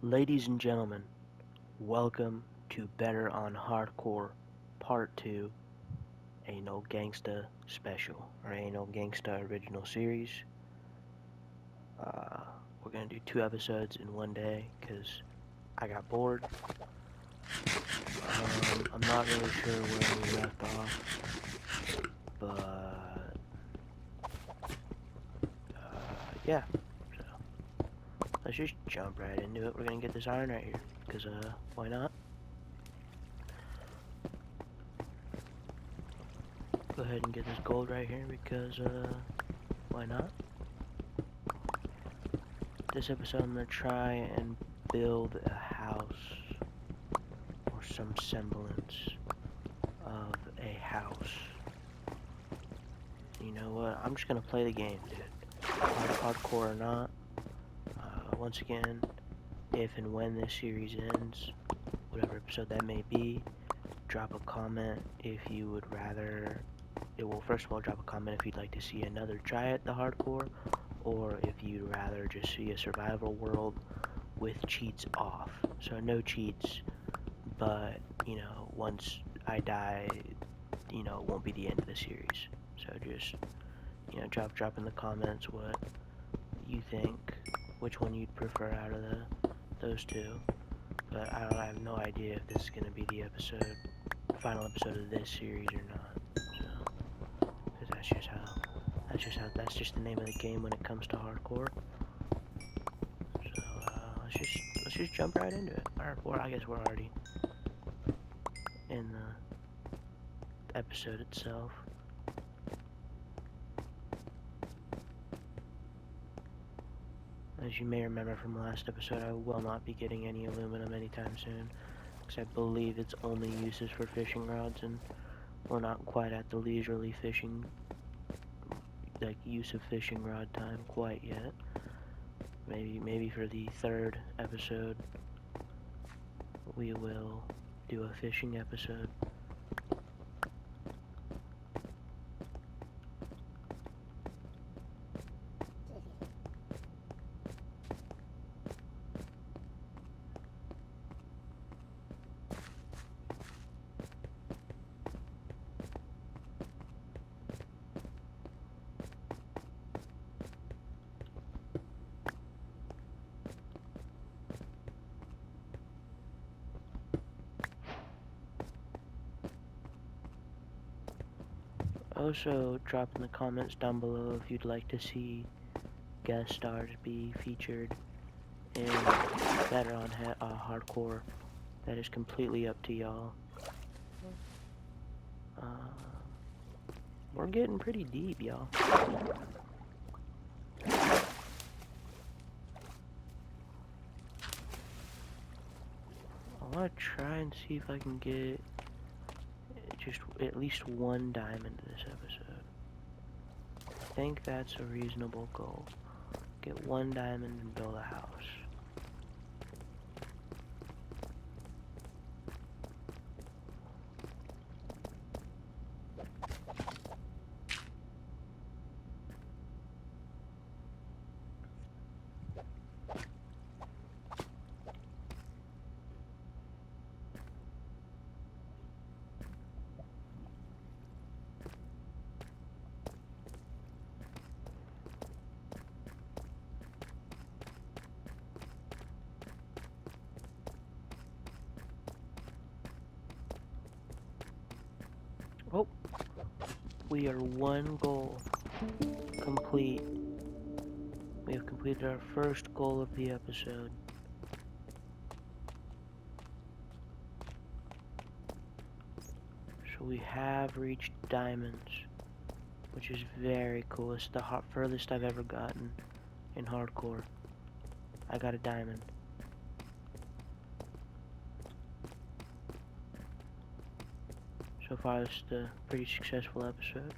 Ladies and gentlemen, welcome to Better on Hardcore Part 2, a No Gangsta special, or a No Gangsta original series. Uh, we're going to do 2 episodes in one day because I got bored. I'm not really sure where we left off, but yeah, so let's just jump right into it. We're going to get this iron right here because why not? Go ahead and get this gold right here because why not? This episode I'm going to try and build a house or some semblance of a house. You know what? I'm just going to play the game, dude. Hardcore or not. Once again, if and when this series ends, whatever episode that may be, drop a comment if you would rather. Well, first of all, drop a comment if you'd like to see another try at the hardcore, or if you'd rather just see a survival world with cheats off. So no cheats, but once I die, it won't be the end of the series. So just drop in the comments what you think, which one you'd prefer out of those two. But I have no idea if this is gonna be the final episode of this series or not. So, because that's just the name of the game when it comes to hardcore. So let's just jump right into it. Or I guess we're already in the episode itself. As you may remember from the last episode, I will not be getting any aluminum anytime soon, because I believe its only use is for fishing rods, and we're not quite at the leisurely fishing, like use of fishing rod time quite yet. Maybe for the 3rd episode, we will do a fishing episode. Also, drop in the comments down below if you'd like to see guest stars be featured in Better on Hardcore. That is completely up to y'all. We're getting pretty deep, y'all. I want to try and see if I can get just at least 1 diamond this episode. I think that's a reasonable goal. Get 1 diamond and build a house. Oh, we are 1 goal complete. We have completed our first goal of the episode. So we have reached diamonds, which is very cool. It's the furthest I've ever gotten in hardcore. I got a diamond. So far, it's a pretty successful episode.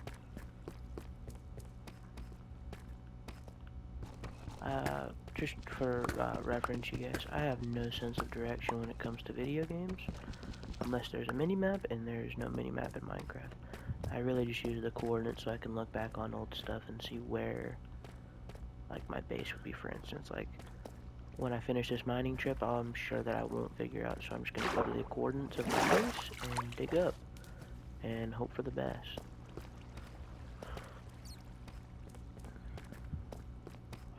Just for reference, you guys, I have no sense of direction when it comes to video games, unless there's a mini-map, and there's no mini-map in Minecraft. I really just use the coordinates so I can look back on old stuff and see where, like, my base would be, for instance. Like, when I finish this mining trip, I'm sure that I won't figure out, so I'm just going to go to the coordinates of my base and dig up and hope for the best.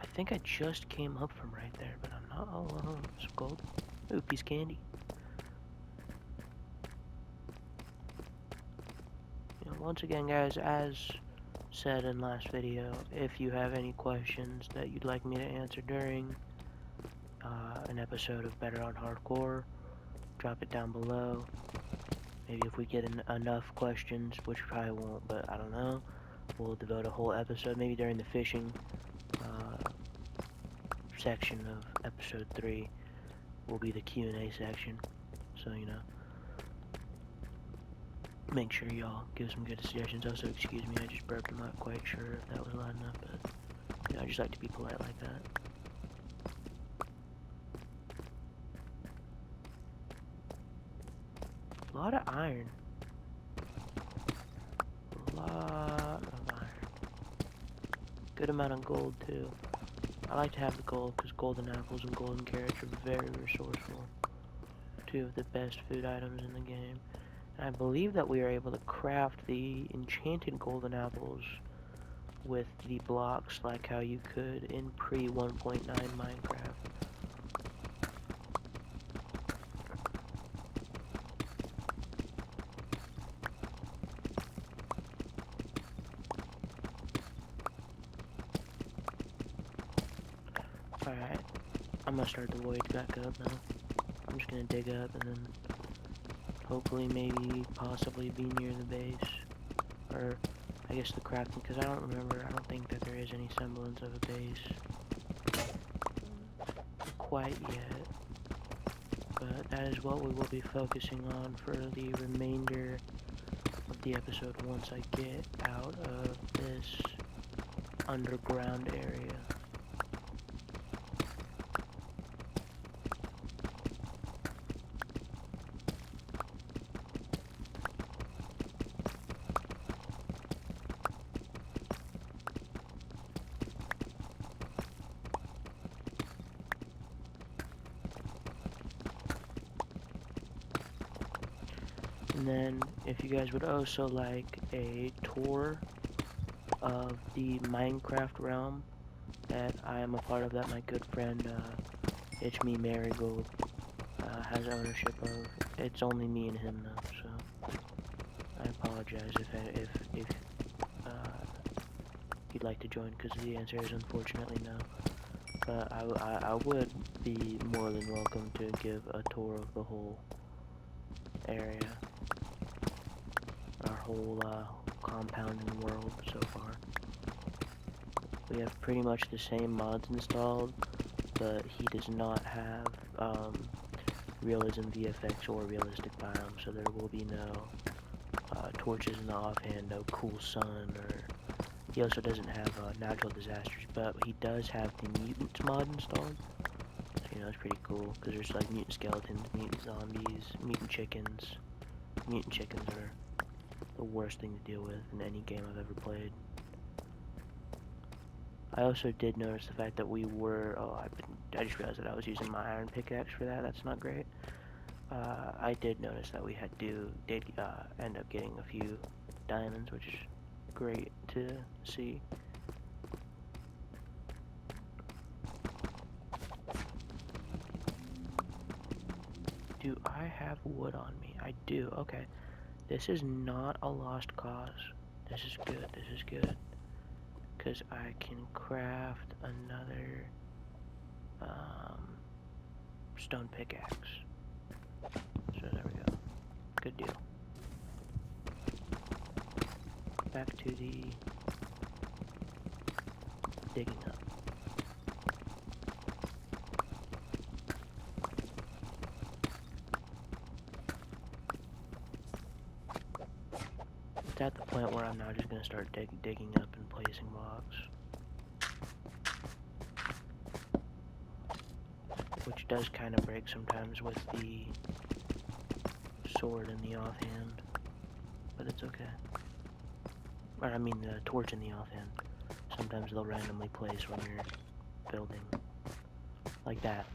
I think I just came up from right there, but I'm not alone. Some gold. Ooh, piece of candy. You know, once again, guys, as said in last video, if you have any questions that you'd like me to answer during an episode of Better on Hardcore, drop it down below. Maybe if we get enough questions, which we probably won't, but I don't know, we'll devote a whole episode, maybe during the fishing section of episode 3 will be the Q&A section. So, you know, make sure y'all give some good suggestions. Also, excuse me, I just burped. I'm not quite sure if that was loud enough, but, you know, I just like to be polite like that. A lot of iron. A lot of iron. Good amount of gold, too. I like to have the gold because golden apples and golden carrots are very resourceful. 2 of the best food items in the game. And I believe that we are able to craft the enchanted golden apples with the blocks like how you could in pre-1.9 Minecraft. Alright, I'm gonna start the voyage back up now. I'm just gonna dig up and then hopefully maybe possibly be near the base. Or I guess the crafting, because I don't think that there is any semblance of a base quite yet. But that is what we will be focusing on for the remainder of the episode once I get out of this underground area. And then, if you guys would also like a tour of the Minecraft realm that I am a part of, that my good friend It's Me Marigold has ownership of. It's only me and him though, so I apologize if you'd like to join, because the answer is unfortunately no. But I would be more than welcome to give a tour of the whole area. Our whole compound and world so far. We have pretty much the same mods installed, but he does not have Realism VFX or realistic biomes, so there will be no torches in the offhand, no cool sun, or he also doesn't have natural disasters, but he does have the mutants mod installed. So, you know, it's pretty cool, because there's like mutant skeletons, mutant zombies, mutant chickens. Mutant chickens are the worst thing to deal with in any game I've ever played. I also did notice the fact that we were, I just realized that I was using my iron pickaxe for that. That's not great. I did notice that we did end up getting a few diamonds, which is great to see. Do I have wood on me? I do. Okay. This is not a lost cause. This is good. This is good. Because I can craft another stone pickaxe. So there we go. Good deal. Back to the digging up. It's at the point where I'm now just going to start digging up and placing blocks. Which does kind of break sometimes with the sword in the offhand. But it's okay. Or I mean the torch in the offhand. Sometimes they'll randomly place when you're building. like that.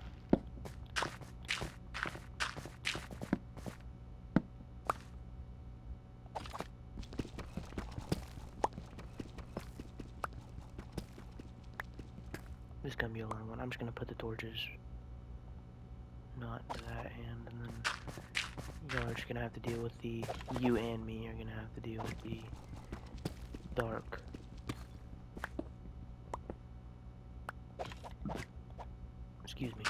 This is gonna be a long one. I'm just gonna put the torches not to that hand, and then y'all are just gonna have to deal with the, you and me are gonna have to deal with the dark. Excuse me.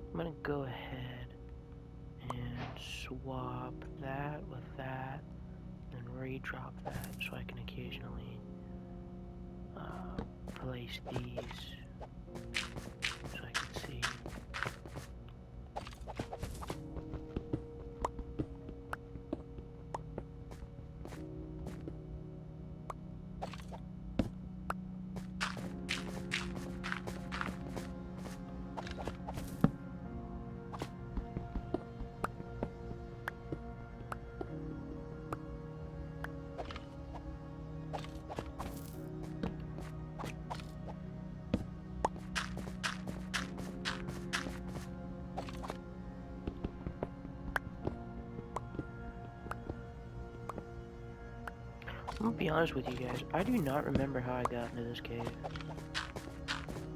I'm gonna go ahead and swap that with that and re-drop that so I can occasionally place these so I can see. I'm gonna be honest with you guys, I do not remember how I got into this cave.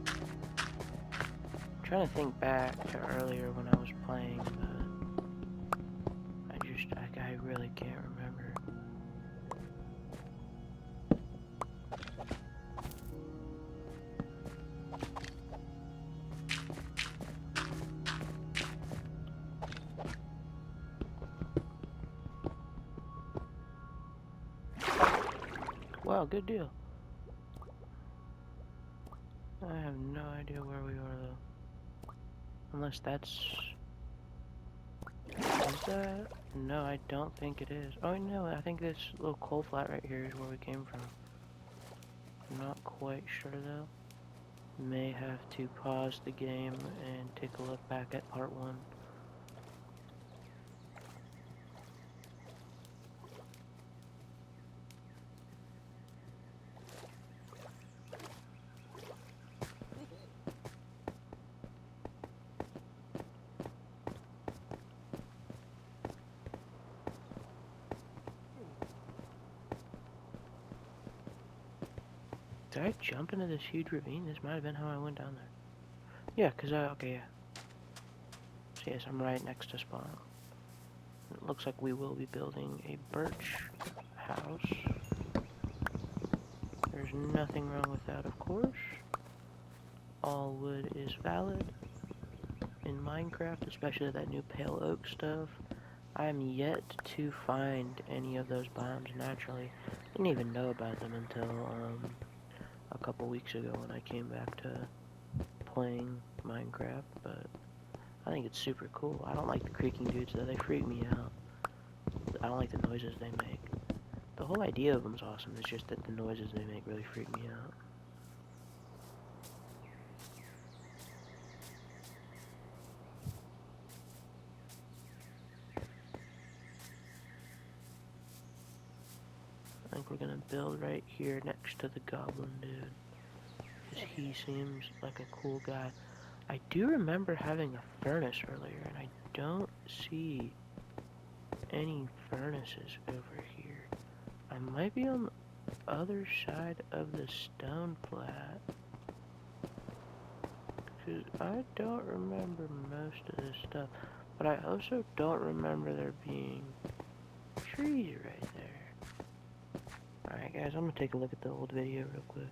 I'm trying to think back to earlier when I was playing, but I really can't remember. Wow, good deal. I have no idea where we are though. Unless that's... Is that? No, I don't think it is. Oh no, I think this little coal flat right here is where we came from. I'm not quite sure though. May have to pause the game and take a look back at part 1. Did I jump into this huge ravine? This might have been how I went down there. Yeah, okay, yeah. So yes, I'm right next to spawn. It looks like we will be building a birch house. There's nothing wrong with that, of course. All wood is valid in Minecraft, especially that new pale oak stuff. I'm yet to find any of those biomes naturally. Didn't even know about them until a couple weeks ago when I came back to playing Minecraft, but I think it's super cool. I don't like the creaking dudes though, they freak me out. I don't like the noises they make. The whole idea of them's awesome, it's just that the noises they make really freak me out. I think we're gonna build right here next to the goblin dude, because he seems like a cool guy. I do remember having a furnace earlier, and I don't see any furnaces over here. I might be on the other side of the stone flat, because I don't remember most of this stuff, but I also don't remember there being trees right there. Alright guys, I'm gonna take a look at the old video real quick.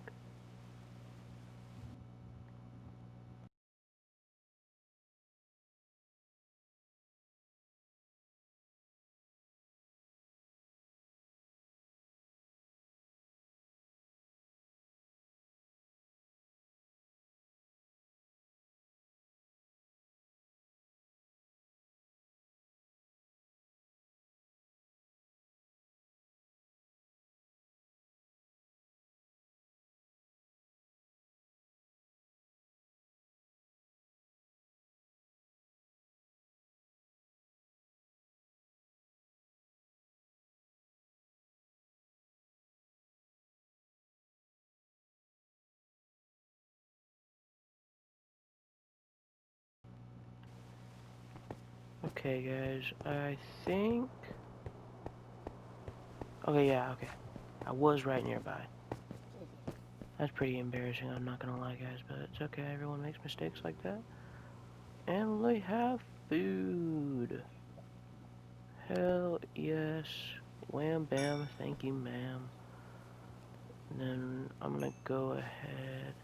Okay, guys, I think... Okay, yeah, okay. I was right nearby. That's pretty embarrassing, I'm not gonna lie, guys, but it's okay, everyone makes mistakes like that. And we have food. Hell yes. Wham bam, thank you, ma'am. And then I'm gonna go ahead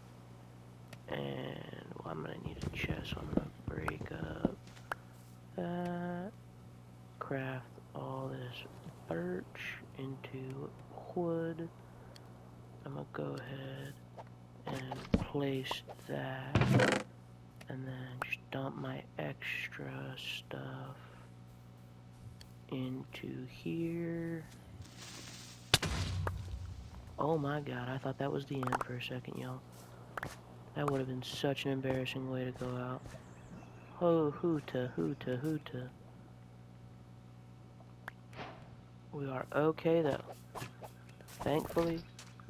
and... Well, I'm gonna need a chest, so I'm gonna break up that. Craft all this birch into wood. I'm gonna go ahead and place that, and then just dump my extra stuff into here. Oh my god, I thought that was the end for a second, y'all. That would have been such an embarrassing way to go out. Oh, hoota, hoota, hoota. We are okay though. Thankfully,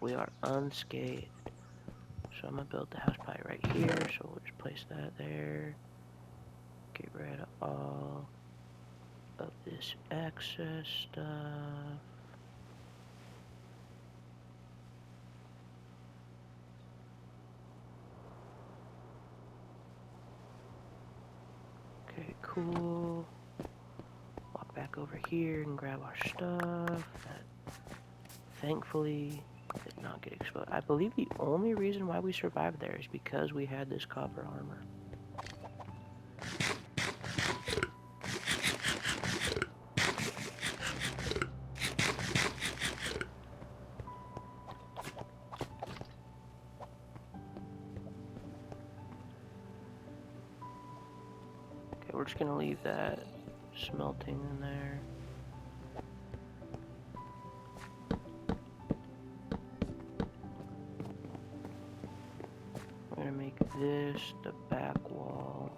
we are unscathed. So I'm gonna build the house probably right here, so we'll just place that there. Get rid of all of this excess stuff. Okay, cool. Walk back over here and grab our stuff. That thankfully did not get exposed. I believe the only reason why we survived there is because we had this copper armor. Okay, we're just gonna leave that smelting in there. We're gonna make this the back wall.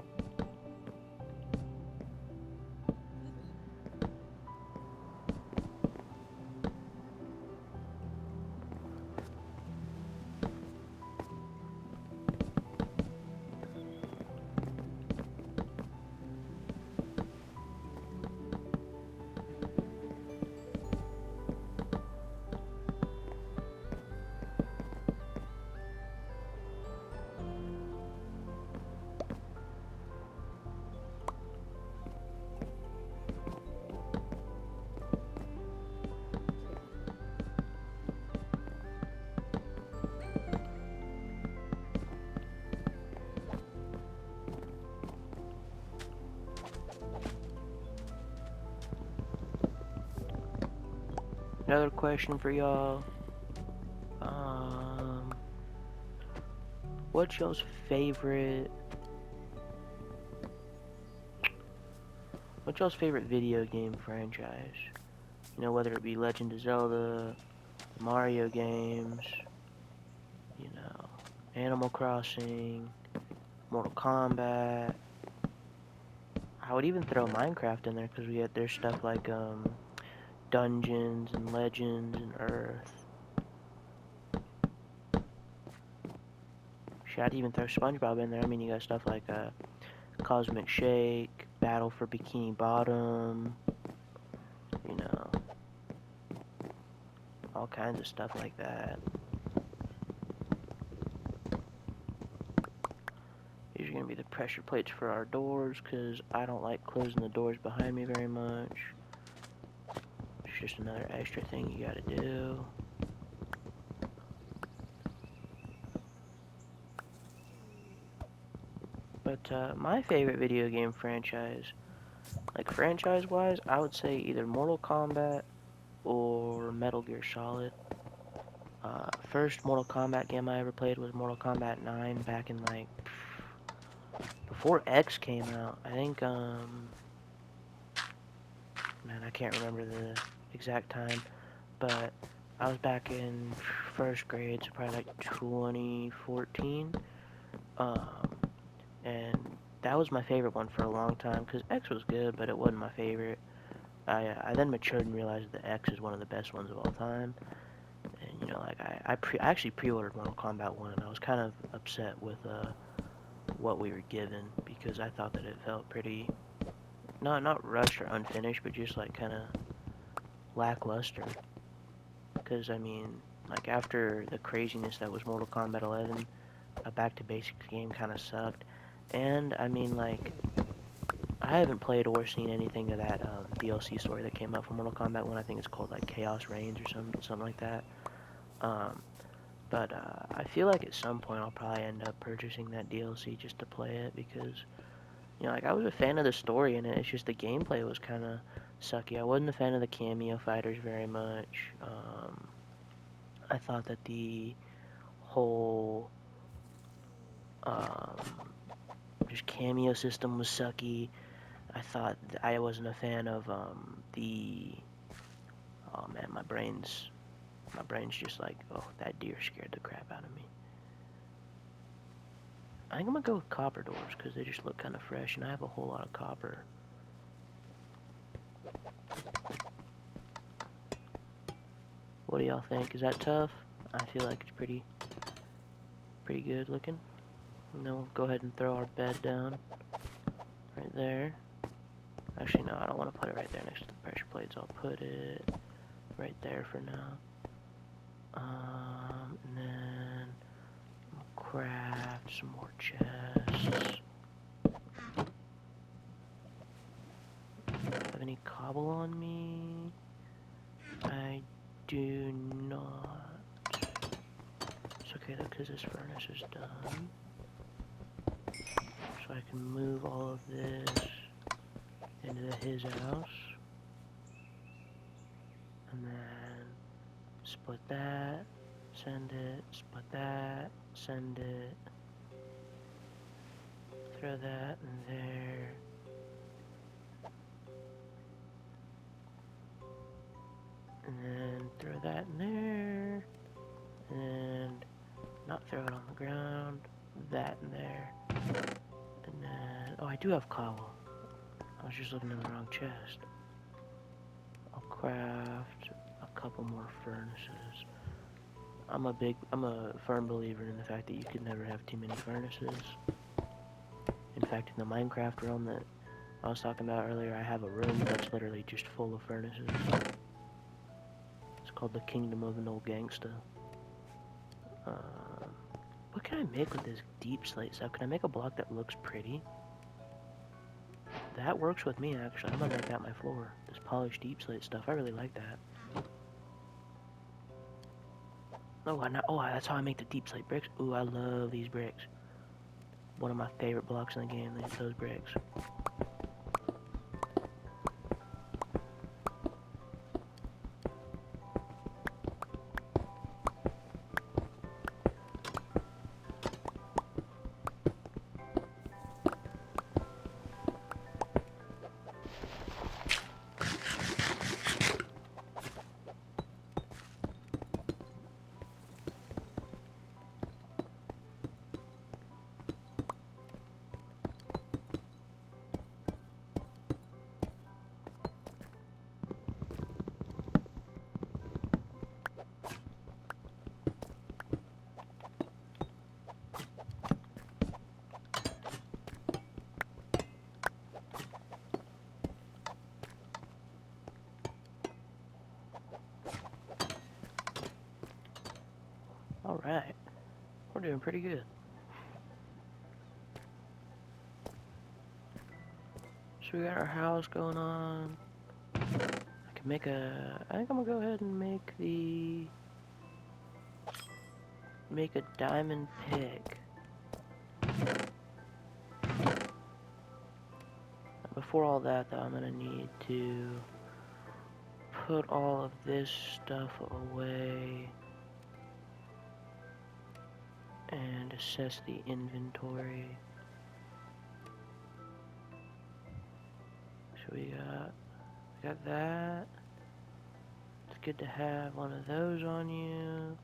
Another question for y'all. What's y'all's favorite... What's y'all's favorite video game franchise? You know, whether it be Legend of Zelda, Mario games, you know, Animal Crossing, Mortal Kombat. I would even throw Minecraft in there because there's stuff like Dungeons and Legends and Earth. Shit, I'd even throw SpongeBob in there. I mean, you got stuff like Cosmic Shake, Battle for Bikini Bottom, you know, all kinds of stuff like that. These are going to be the pressure plates for our doors because I don't like closing the doors behind me very much. It's just another extra thing you got to do. But my favorite video game franchise, like franchise-wise, I would say either Mortal Kombat or Metal Gear Solid. First Mortal Kombat game I ever played was Mortal Kombat 9 back in like before X came out. I think man, I can't remember the exact time, but I was back in first grade, so probably like 2014. And that was my favorite one for a long time because X was good, but it wasn't my favorite. I then matured and realized that X is one of the best ones of all time. And you know, like I actually pre-ordered Mortal Kombat 1, and I was kind of upset with what we were given because I thought that it felt pretty not rushed or unfinished, but just like kind of lackluster. Because I mean, like after the craziness that was Mortal Kombat 11, a back to basics game kind of sucked. And I mean, like I haven't played or seen anything of that DLC story that came out for Mortal Kombat 1. I think it's called like Chaos Reigns or something like that. Um, but I feel like at some point I'll probably end up purchasing that DLC just to play it because like I was a fan of the story in it. It's just the gameplay was kind of sucky. I wasn't a fan of the cameo fighters very much. I thought that the whole um, just cameo system was sucky. I thought I wasn't a fan of the. Oh man, my brain's just like, oh, that deer scared the crap out of me. I think I'm gonna go with copper doors because they just look kind of fresh, and I have a whole lot of copper. What do y'all think? Is that tough? I feel like it's pretty good looking. And then we'll go ahead and throw our bed down right there. Actually, no, I don't want to put it right there next to the pressure plates. I'll put it right there for now. And then we'll craft some more chests. Have any cobble on me? I do not. It's okay though, because this furnace is done. So I can move all of this into his house. And then split that, send it, split that, send it. Throw that in there. And then throw that in there. And not throw it on the ground. That in there. And then, oh, I do have cobble. I was just looking in the wrong chest. I'll craft a couple more furnaces. I'm a firm believer in the fact that you could never have too many furnaces. In fact, in the Minecraft realm that I was talking about earlier, I have a room that's literally just full of furnaces. It's called the Kingdom of an Old Gangsta. What can I make with this deep slate stuff? Can I make a block that looks pretty? That works with me, actually. I'm gonna make that my floor. This polished deep slate stuff. I really like that. Oh, that's how I make the deep slate bricks. Ooh, I love these bricks. One of my favorite blocks in the game, those bricks. Alright. We're doing pretty good. So we got our house going on. I think I'm gonna go ahead and make a diamond pick. Before all that though, I'm gonna need to put all of this stuff away and assess the inventory. So we got that. It's good to have one of those on you.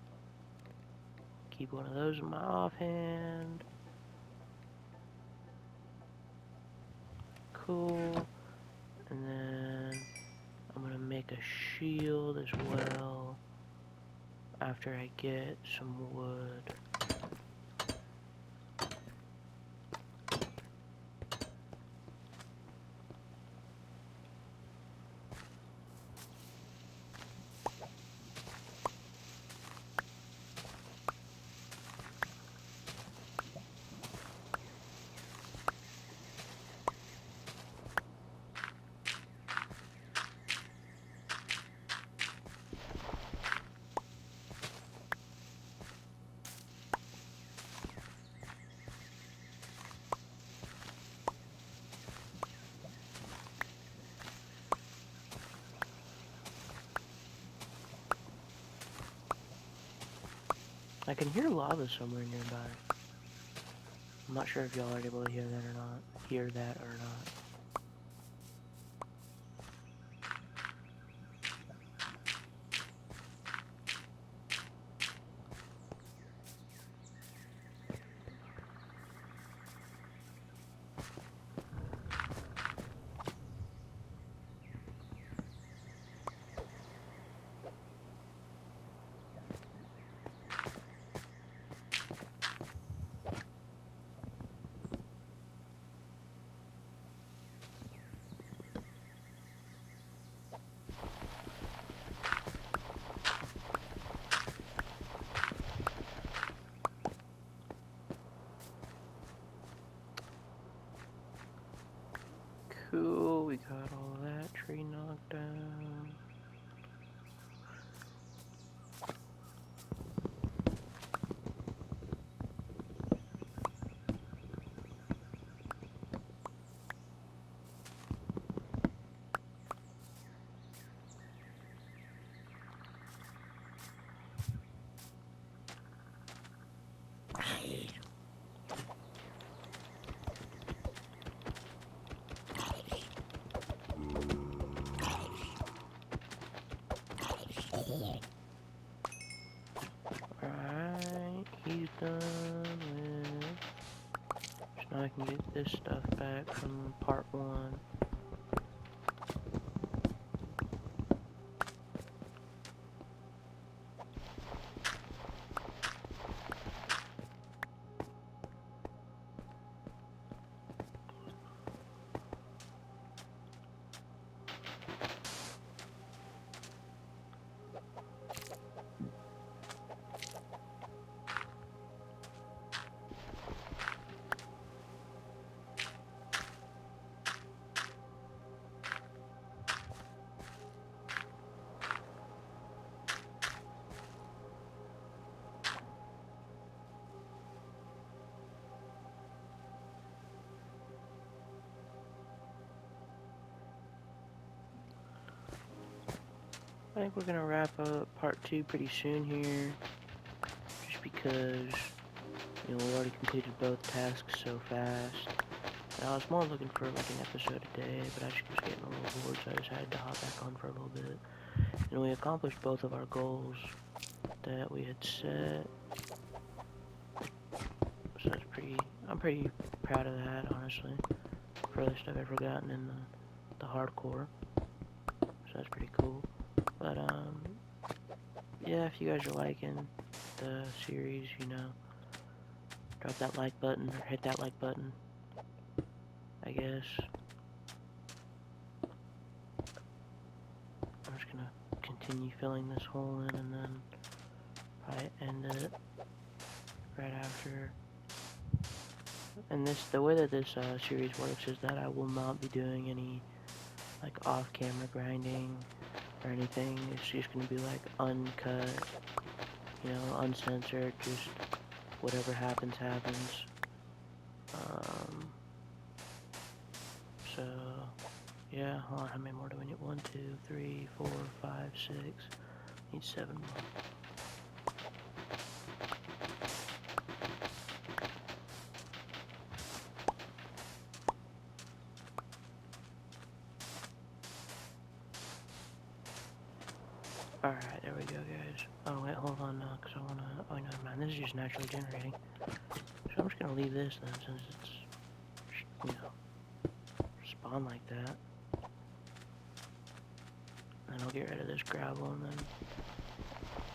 Keep one of those in my offhand. Cool. And then I'm gonna make a shield as well after I get some wood. I can hear lava somewhere nearby. I'm not sure if y'all are able to hear that or not. Hear that or not. Cool, we got all that tree knocked down. Alright, he's done with... So now I can get this stuff back from part 1. I think we're gonna wrap up part 2 pretty soon here, just because, you know, we already completed both tasks so fast. And I was more looking for like an episode a day, but I just was getting a little bored, so I decided to hop back on for a little bit. And we accomplished both of our goals that we had set, so that's I'm pretty proud of that, honestly. Furthest I've ever gotten in the hardcore, so that's pretty cool. But yeah, if you guys are liking the series, you know, drop that like button or hit that like button, I guess. I'm just gonna continue filling this hole in and then probably end it right after. And the way that this series works is that I will not be doing any like off-camera grinding or anything. It's just gonna be like uncut, you know, uncensored, just whatever happens, happens. So, yeah, hold on, how many more do we need? 1, 2, 3, 4, 5, 6. Need 7 more. Alright, there we go, guys. Oh, wait, hold on now, because I want to... Oh, never mind. This is just naturally generating. So I'm just going to leave this then, since it's, you know, spawn like that. And I'll get rid of this gravel, and then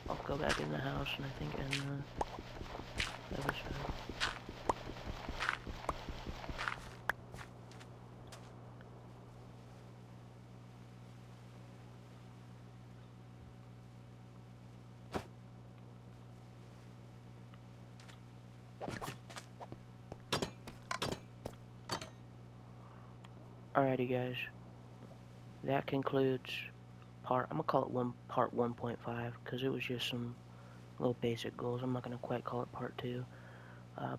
I'll go back in the house, and I think end the episode. Alrighty, guys. That concludes I'm gonna call it part 1.5, because it was just some little basic goals. I'm not gonna quite call it part 2.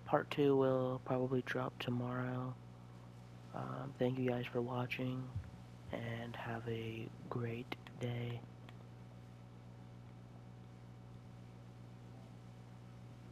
Part 2 will probably drop tomorrow. Thank you guys for watching, and have a great day.